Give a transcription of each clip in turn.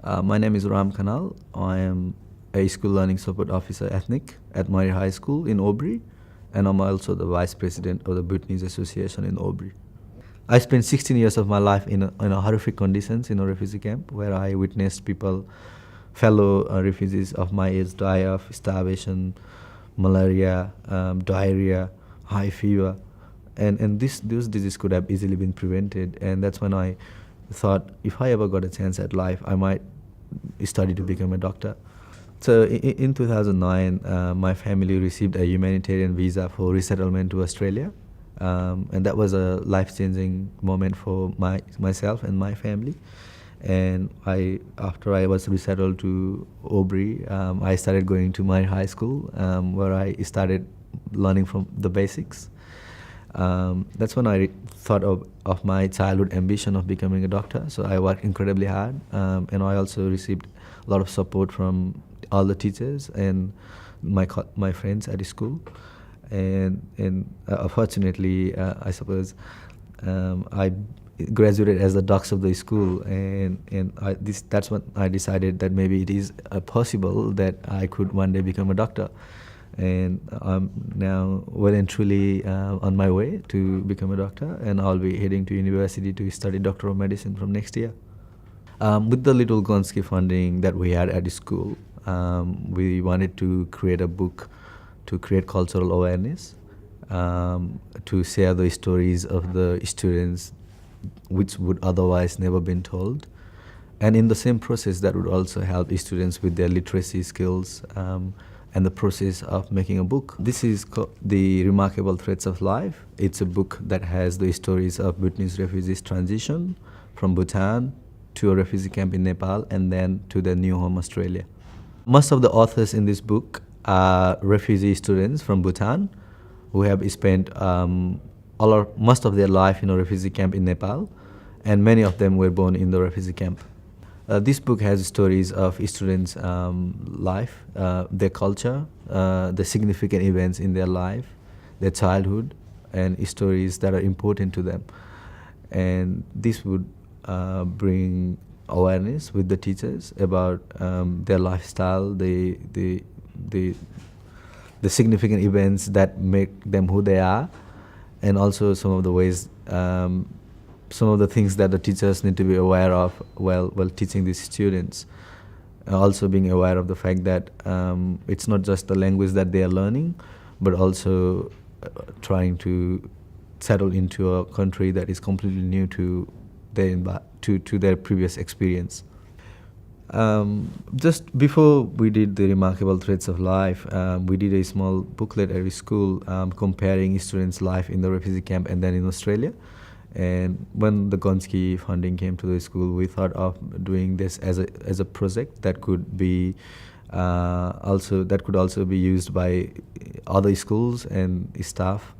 My name is Khanal. I am a school learning support officer ethnic at Murray High School in Aubrey, and I'm also the vice president of the Bhutanese Association in Aubrey. I spent 16 years of my life in a horrific conditions in a refugee camp where I witnessed people, fellow refugees of my age, die of starvation, malaria, diarrhea, high fever, and those diseases could have easily been prevented. And that's when I thought, if I ever got a chance at life, I might study to become a doctor. So in 2009, my family received a humanitarian visa for resettlement to Australia, and that was a life-changing moment for myself and my family. And after I was resettled to Aubrey, I started going to my high school, where I started learning from the basics. That's when I thought of my childhood ambition of becoming a doctor. So I worked incredibly hard, and I also received a lot of support from all the teachers and my friends at the school. And fortunately, I suppose I graduated as the docs of the school, and that's when I decided that maybe it is possible that I could one day become a doctor. And I'm now well and truly on my way to become a doctor, and I'll be heading to university to study doctoral medicine from next year. With the little Gonski funding that we had at the school, we wanted to create a book to create cultural awareness, to share the stories of the students which would otherwise never been told. And in the same process, that would also help students with their literacy skills, and the process of making a book. This is The Remarkable Threads of Life. It's a book that has the stories of Bhutanese refugees' transition from Bhutan to a refugee camp in Nepal and then to their new home, Australia. Most of the authors in this book are refugee students from Bhutan who have spent most of their life in a refugee camp in Nepal, and many of them were born in the refugee camp. This book has stories of students' life, their culture, the significant events in their life, their childhood, and stories that are important to them. And this would bring awareness with the teachers about their lifestyle, the significant events that make them who they are, and also some of the ways, some of the things that the teachers need to be aware of while teaching these students. Also being aware of the fact that it's not just the language that they are learning, but also trying to settle into a country that is completely new to their previous experience. Just before we did The Remarkable Threads of Life, we did a small booklet at school comparing students' life in the refugee camp and then in Australia. And when the Gonski funding came to the school, we thought of doing this as a project that could be also be used by other schools and staff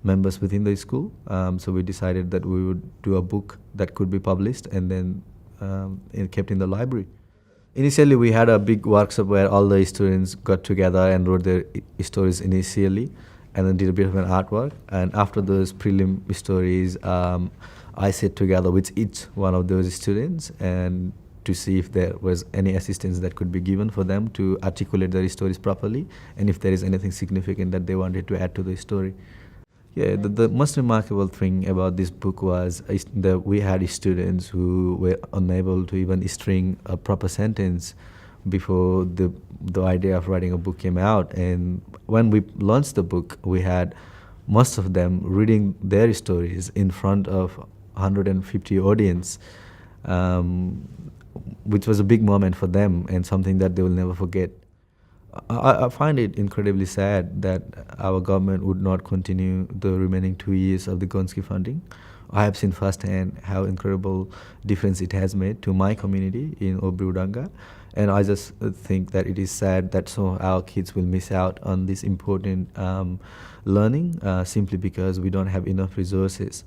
members within the school. So we decided that we would do a book that could be published and then kept in the library. Initially, we had a big workshop where all the students got together and wrote their stories initially, and then did a bit of an artwork. And after those prelim stories, I sat together with each one of those students and to see if there was any assistance that could be given for them to articulate their stories properly, and if there is anything significant that they wanted to add to the story. Yeah, the most remarkable thing about this book was that we had students who were unable to even string a proper sentence before the idea of writing a book came out. And when we launched the book, we had most of them reading their stories in front of 150 audience, which was a big moment for them and something that they will never forget. I find it incredibly sad that our government would not continue the remaining 2 years of the Gonski funding. I have seen firsthand how incredible difference it has made to my community in Obri, and I just think that it is sad that some of our kids will miss out on this important learning simply because we don't have enough resources.